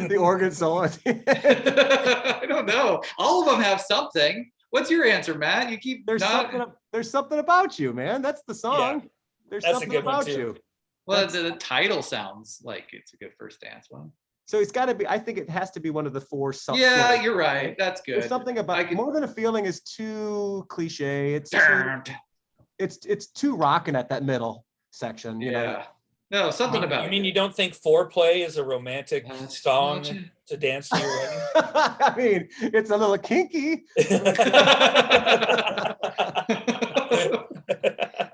The organ solo. I don't know. All of them have something. What's your answer, Matt? You keep There's something about you, man. That's the song. There's that's a something good one, about too. you. Well, the title sounds like it's a good first dance one. So it's got to be. I think it has to be one of the four. Yeah, you're right. That's good. There's something about More Than a Feeling is too cliche. It's too rocking at that middle section. You know. Yeah. No, something about You mean it. you don't think Foreplay is a romantic That's song not- to dance to your wedding? I mean, it's a little kinky.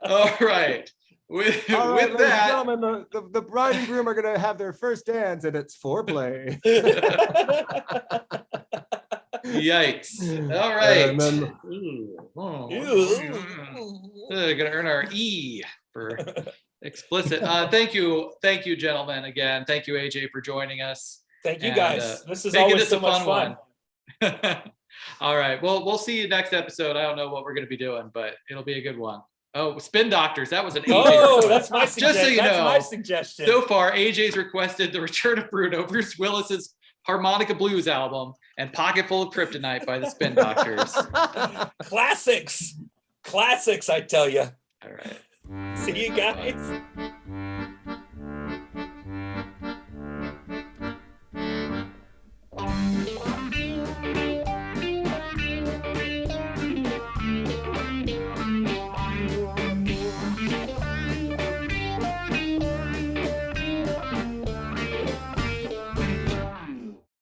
All right. With All right, ladies and that, gentlemen, the bride and groom are going to have their first dance, and it's Foreplay. yikes. All right. And then- Gonna earn our E for explicit. Thank you, gentlemen. Again, thank you, AJ, for joining us. Thank you, And, guys. This is making always this so a much fun fun. All right. Well, we'll see you next episode. I don't know what we're going to be doing, but it'll be a good one. Oh, Spin Doctors. That was an AJ Oh, request. that's my Just so suggestion. you That's know, my suggestion. So far, AJ's requested the return of Bruno, Bruce Willis's Harmonica Blues album, and Pocket Full of Kryptonite by the Spin Doctors. Classics, I tell you. All right. See you guys.